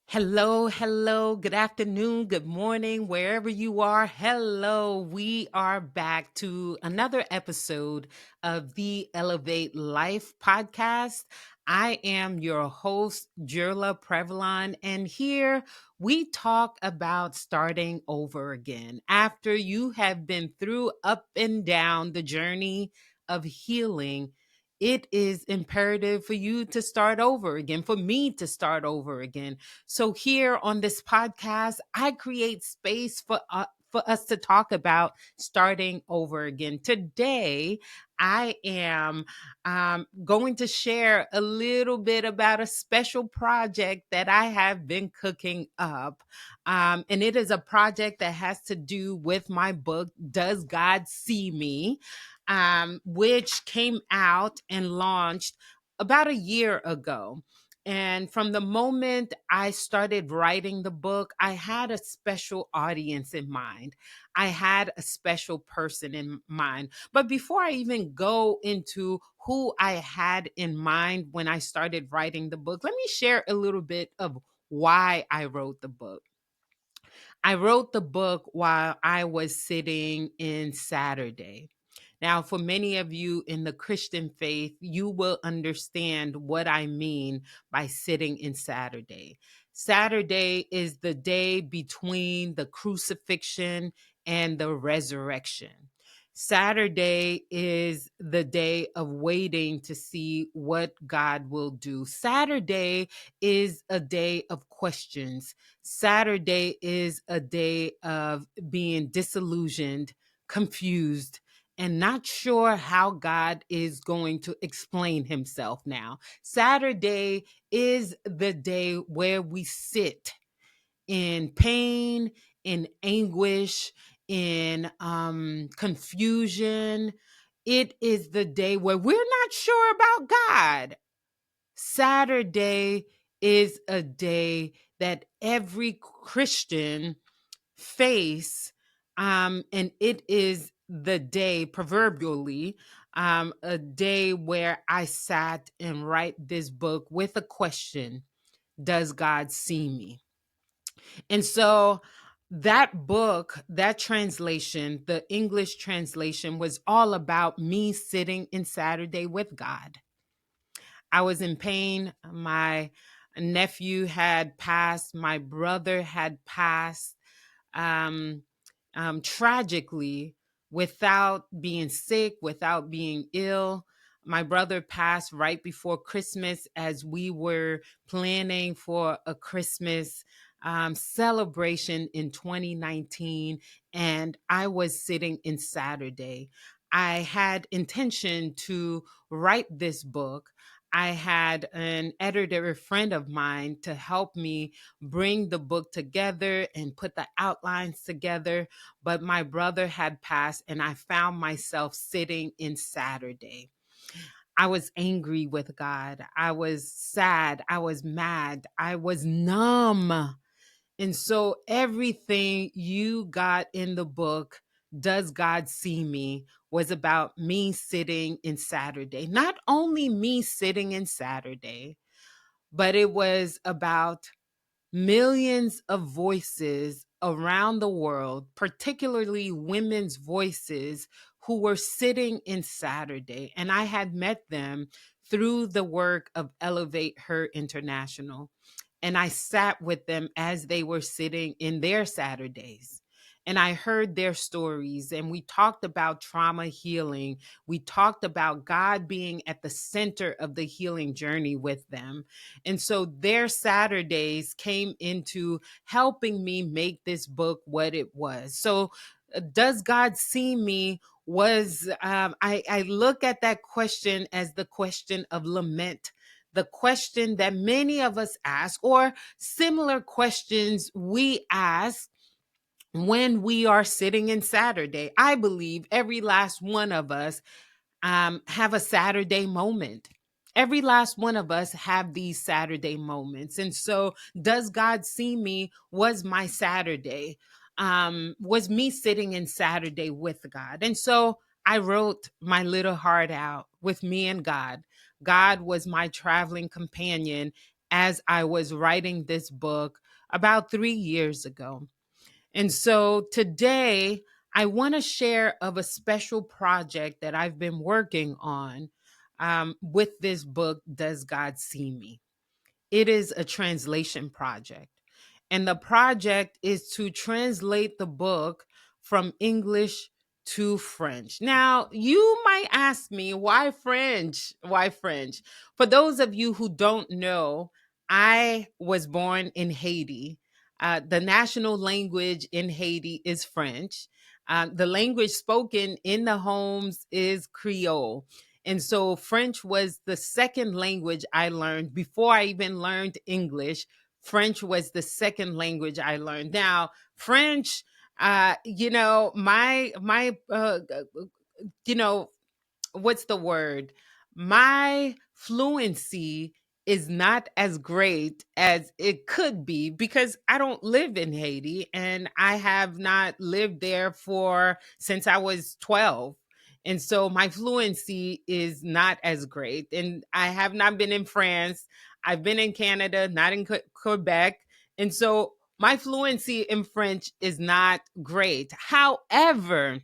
Hello, hello, good afternoon, good morning, wherever you are. Hello, we are back to another episode of the Elevate Life podcast. I am your host, Dieula Prevalon, and here we talk about starting over again. After you have been through up and down the journey of healing, it is imperative for you to start over again, for me to start over again. So here on this podcast, I create space for us to talk about starting over again. Today, I am going to share a little bit about a special project that I have been cooking up. And it is a project that has to do with my book, Does God See Me? Which came out and launched about a year ago. And from the moment I started writing the book, I had a special audience in mind. I had a special person in mind. But before I even go into who I had in mind when I started writing the book, let me share a little bit of why I wrote the book. I wrote the book while I was sitting in Saturday. Now, for many of you in the Christian faith, you will understand what I mean by sitting in Saturday. Saturday is the day between the crucifixion and the resurrection. Saturday is the day of waiting to see what God will do. Saturday is a day of questions. Saturday is a day of being disillusioned, confused, and not sure how God is going to explain himself now. Saturday is the day where we sit in pain, in anguish, in confusion. It is the day where we're not sure about God. Saturday is a day that every Christian face, and it is the day, proverbially, a day where I sat and write this book with a question: Does God see me? And so that book, that translation, the English translation, was all about me sitting in Saturday with God. I was in pain. My nephew had passed. My brother had passed. Um, Tragically, without being sick, without being ill. My brother passed right before Christmas as we were planning for a Christmas celebration in 2019, and I was sitting in Saturday. I had intention to write this book. I had an editor friend of mine to help me bring the book together and put the outlines together. But my brother had passed, and I found myself sitting in Saturday. I was angry with God. I was sad. I was mad. I was numb. And so everything you got in the book, Does God See Me, was about me sitting in Saturday. Not only me sitting in Saturday, but it was about millions of voices around the world, particularly women's voices who were sitting in Saturday. And I had met them through the work of Elevate Her International. And I sat with them as they were sitting in their Saturdays. And I heard their stories, and we talked about trauma healing. We talked about God being at the center of the healing journey with them. And so their Saturdays came into helping me make this book what it was. So, does God see me? I look at that question as the question of lament, the question that many of us ask, or similar questions we ask when we are sitting in Saturday. I believe every last one of us have a Saturday moment. Every last one of us have these Saturday moments. And so, does God see me? Was my Saturday, was me sitting in Saturday with God. And so I wrote my little heart out with me and God. God was my traveling companion. as I was writing this book about 3 years ago. And so today, I want to share of a special project that I've been working on with this book, Does God See Me? It is a translation project. And the project is to translate the book from English to French. Now, you might ask me, why French? Why French? For those of you who don't know, I was born in Haiti. The national language in Haiti is French. The language spoken in the homes is Creole. And so French was the second language I learned before I even learned English. French was the second language I learned. Now, French, you know, what's the word? My fluency is not as great as it could be because I don't live in Haiti and I have not lived there for since I was 12. And so my fluency is not as great. And I have not been in France. I've been in Canada, not in Quebec. And so my fluency in French is not great. However,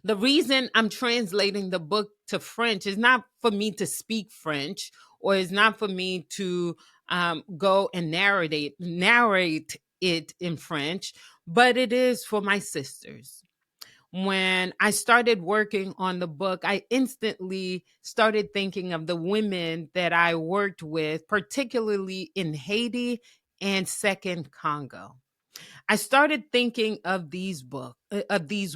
the reason I'm translating the book to French is not for me to speak French, or is not for me to go and narrate it in French, but it is for my sisters. When I started working on the book, I instantly started thinking of the women that I worked with, particularly in Haiti and Second Congo. I started thinking of these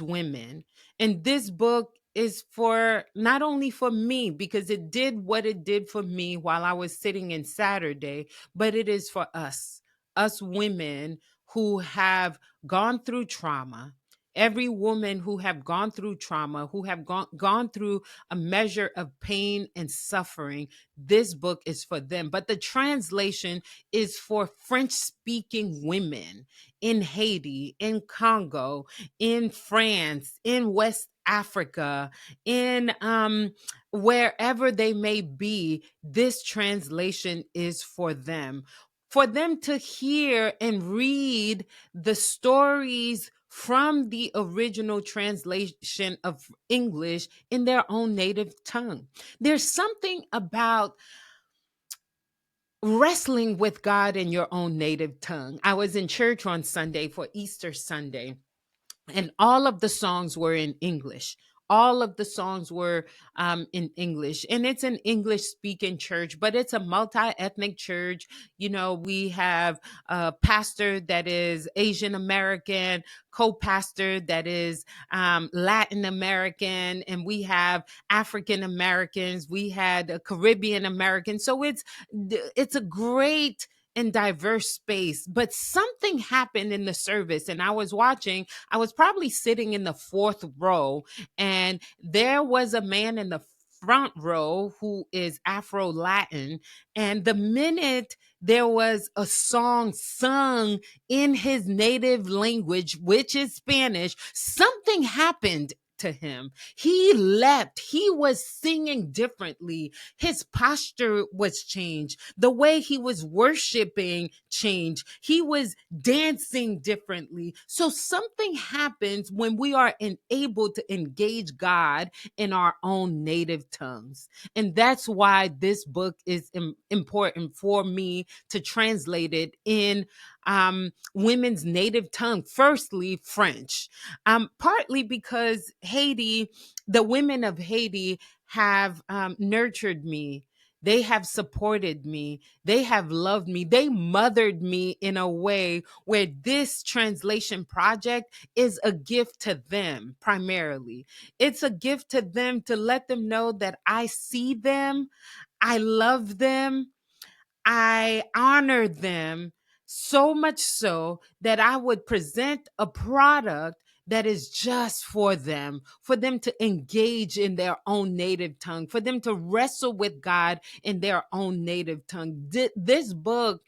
women, and this book is for not only for me because it did what it did for me while I was sitting in Saturday, but it is for us women who have gone through trauma. Every woman who have gone through trauma, who have gone through a measure of pain and suffering, this book is for them. But the translation is for French speaking women in Haiti, in Congo, in France, in West Africa, in wherever they may be, this translation is for them. For them to hear and read the stories from the original translation of English in their own native tongue. There's something about wrestling with God in your own native tongue. I was in church on Sunday for Easter Sunday, and all of the songs were in English. All of the songs were in English, and it's an English speaking church, but it's a multi ethnic church. You know, we have a pastor that is Asian American, co pastor that is Latin American, and we have African Americans. We had a Caribbean American. So it's a great and diverse space. But something happened in the service, and I was probably sitting in the fourth row, and there was a man in the front row who is Afro Latin. And the minute there was a song sung in his native language, which is Spanish, something happened to him. He leapt. He was singing differently. His posture was changed. The way he was worshiping changed. He was dancing differently. So something happens when we are able to engage God in our own native tongues. And that's why this book is important for me to translate it in women's native tongue. Firstly, French. Partly because Haiti, the women of Haiti have nurtured me. They have supported me. They have loved me. They mothered me in a way where this translation project is a gift to them primarily. It's a gift to them to let them know that I see them, I love them, I honor them, so much so that I would present a product that is just for them to engage in their own native tongue, for them to wrestle with God in their own native tongue. This book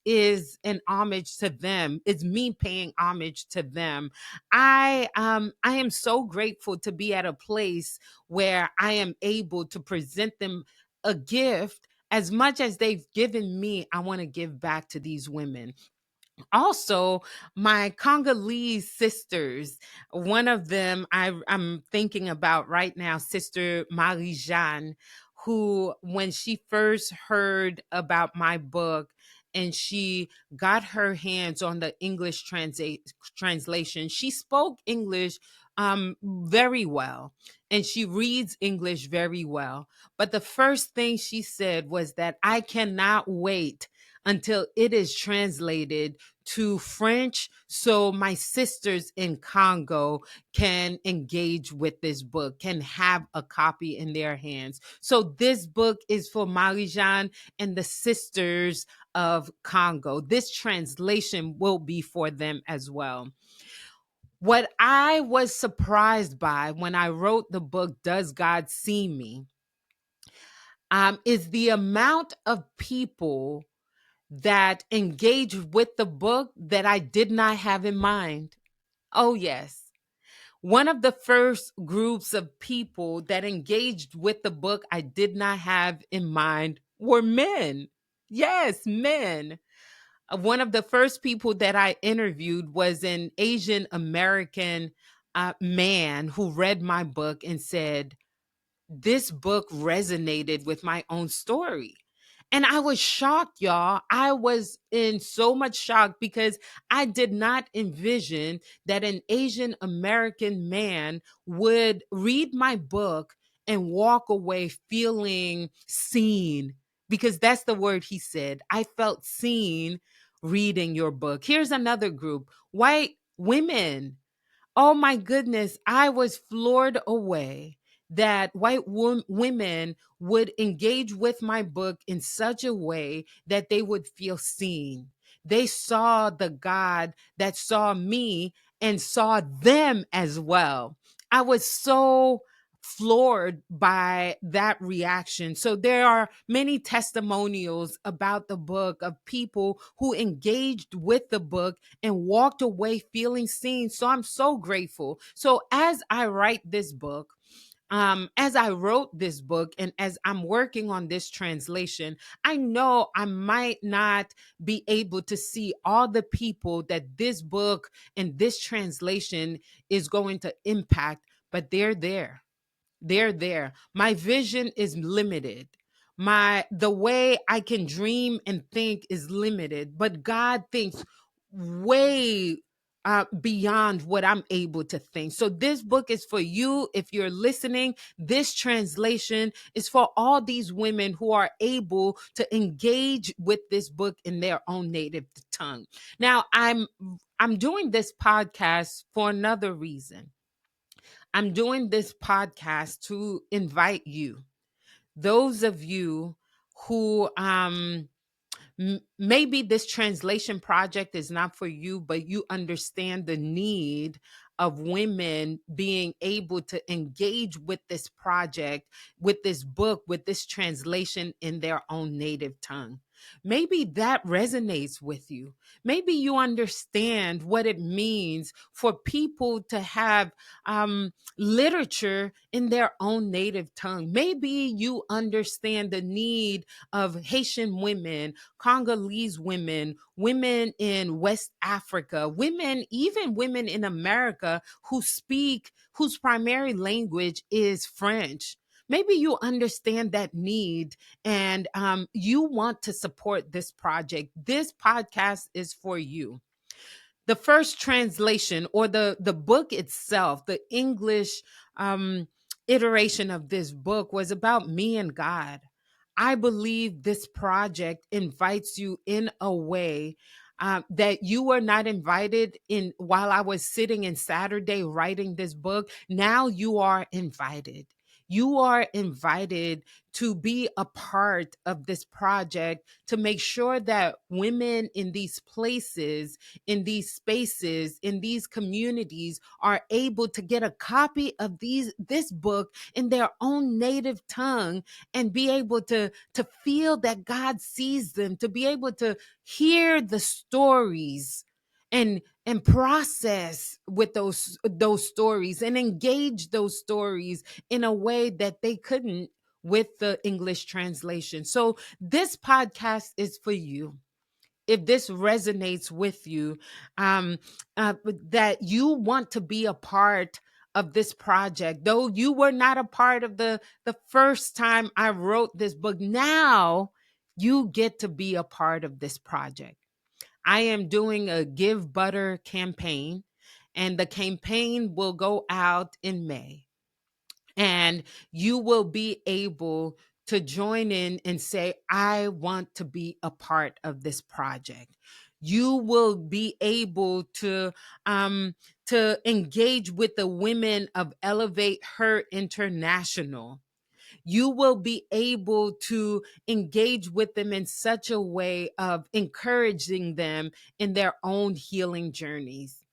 is an homage to them. It's me paying homage to them. I am so grateful to be at a place where I am able to present them a gift as much as they've given me, I want to give back to these women. Also, my Congolese sisters, one of them I'm thinking about right now, Sister Marie Jeanne, who, when she first heard about my book and she got her hands on the English translation, she spoke English very well, and she reads English very well. But the first thing she said was that I cannot wait until it is translated to French so my sisters in Congo can engage with this book, can have a copy in their hands. So this book is for Marie-Jeanne and the sisters of Congo. This translation will be for them as well. What I was surprised by when I wrote the book, Does God See Me? Is the amount of people that engage with the book that I did not have in mind. Oh, yes. One of the first groups of people that engaged with the book I did not have in mind were men. Yes, men. One of the first people that I interviewed was an Asian American man who read my book and said, this book resonated with my own story. And I was shocked, y'all. I was in so much shock because I did not envision that an Asian American man would read my book and walk away feeling seen, because that's the word he said. I felt seen reading your book. Here's another group, white women. Oh my goodness, I was floored away that women would engage with my book in such a way that they would feel seen. They saw the God that saw me and saw them as well. I was so floored by that reaction. So there are many testimonials about the book of people who engaged with the book and walked away feeling seen. So I'm so grateful. So as I write this book, as I wrote this book and as I'm working on this translation, I know I might not be able to see all the people that this book and this translation is going to impact, but they're there. They're there. My vision is limited. The way I can dream and think is limited, but God thinks way beyond what I'm able to think. So this book is for you. If you're listening, this translation is for all these women who are able to engage with this book in their own native tongue. Now, I'm doing this podcast for another reason. I'm doing this podcast to invite you, those of you who maybe this translation project is not for you, but you understand the need of women being able to engage with this project, with this book, with this translation in their own native tongue. Maybe that resonates with you. Maybe you understand what it means for people to have literature in their own native tongue. Maybe you understand the need of Haitian women, Congolese women, women in West Africa, women, even women in America whose primary language is French. Maybe you understand that need and you want to support this project. This podcast is for you. The first translation, or the book itself, the English um, iteration of this book, was about me and God. I believe this project invites you in a way that you were not invited in while I was sitting in Saturday writing this book. Now you are invited. You are invited to be a part of this project to make sure that women in these places, in these spaces, in these communities are able to get a copy of this book in their own native tongue and be able to feel that God sees them, to be able to hear the stories and process with those stories and engage those stories in a way that they couldn't with the English translation. So this podcast is for you. If this resonates with you, um, that you want to be a part of this project, though you were not a part of the first time I wrote this book, now you get to be a part of this project. I am doing a Give Butter campaign, and the campaign will go out in May. And you will be able to join in and say, I want to be a part of this project. You will be able to engage with the women of Elevate Her International. You will be able to engage with them in such a way of encouraging them in their own healing journeys,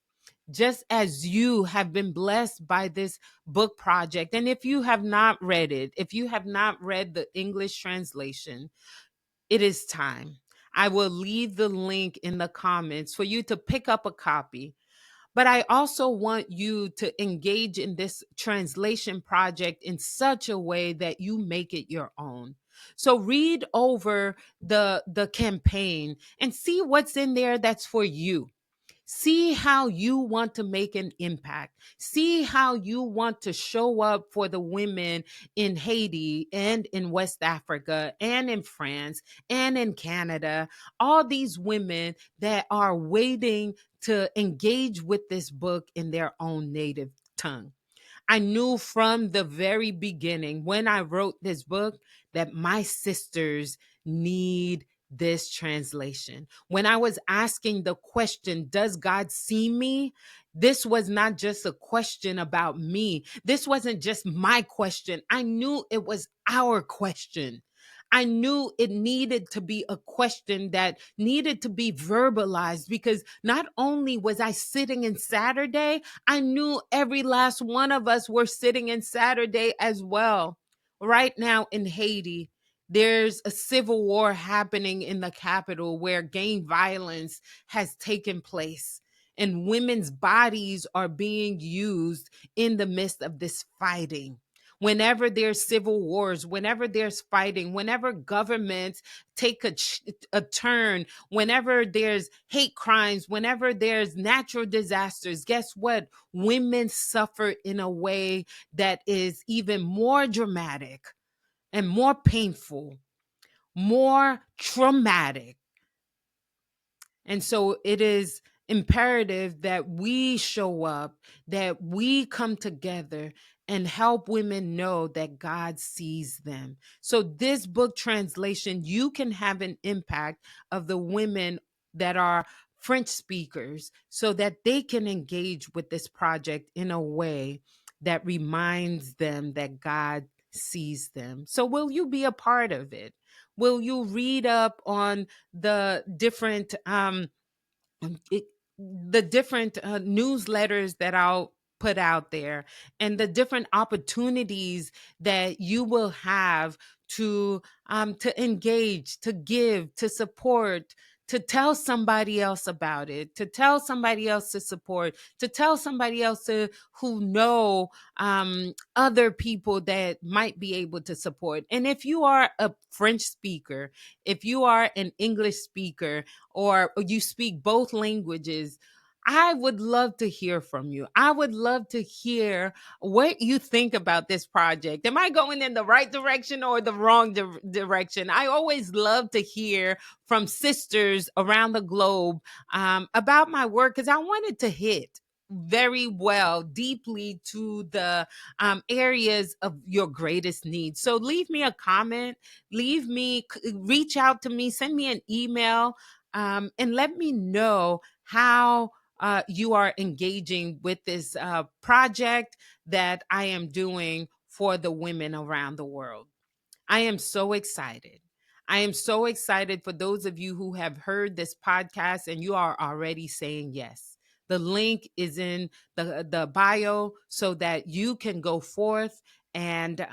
just as you have been blessed by this book project. And if you have not read it, if you have not read the English translation, it is time. I will leave the link in the comments for you to pick up a copy. But I also want you to engage in this translation project in such a way that you make it your own. So read over the campaign and see what's in there that's for you. See how you want to make an impact. See how you want to show up for the women in Haiti and in West Africa and in France and in Canada. All these women that are waiting to engage with this book in their own native tongue. I knew from the very beginning when I wrote this book that my sisters need this translation. When I was asking the question, does God see me? This was not just a question about me. This wasn't just my question. I knew it was our question. I knew it needed to be a question that needed to be verbalized, because not only was I sitting in Saturday, I knew every last one of us were sitting in Saturday as well. Right now in Haiti, there's a civil war happening in the capital where gang violence has taken place, and women's bodies are being used in the midst of this fighting. Whenever there's civil wars, whenever there's fighting, whenever governments take a turn, whenever there's hate crimes, whenever there's natural disasters, guess what? Women suffer in a way that is even more dramatic and more painful, more traumatic. And so it is imperative that we show up, that we come together and help women know that God sees them. So this book translation, you can have an impact of the women that are French speakers so that they can engage with this project in a way that reminds them that God sees them. So will you be a part of it? Will you read up on the different it, the different newsletters that I'll put out there, and the different opportunities that you will have to engage, to give, to support, to tell somebody else about it, to tell somebody else to support, to tell somebody else who know other people that might be able to support. And if you are a French speaker, if you are an English speaker, or you speak both languages, I would love to hear from you. I would love to hear what you think about this project. Am I going in the right direction or the wrong direction? I always love to hear from sisters around the globe about my work, because I wanted to hit very well, deeply to the areas of your greatest needs. So leave me a comment, reach out to me, send me an email, and let me know how you are engaging with this project that I am doing for the women around the world. I am so excited. I am so excited for those of you who have heard this podcast and you are already saying yes. The link is in the bio so that you can go forth and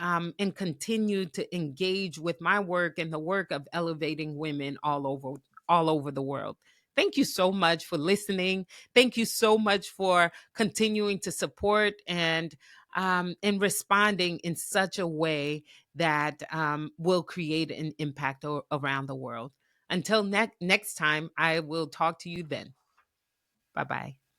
continue to engage with my work and the work of elevating women all over the world. Thank you so much for listening. Thank you so much for continuing to support and responding in such a way that will create an impact around the world. Until next time, I will talk to you then. Bye bye.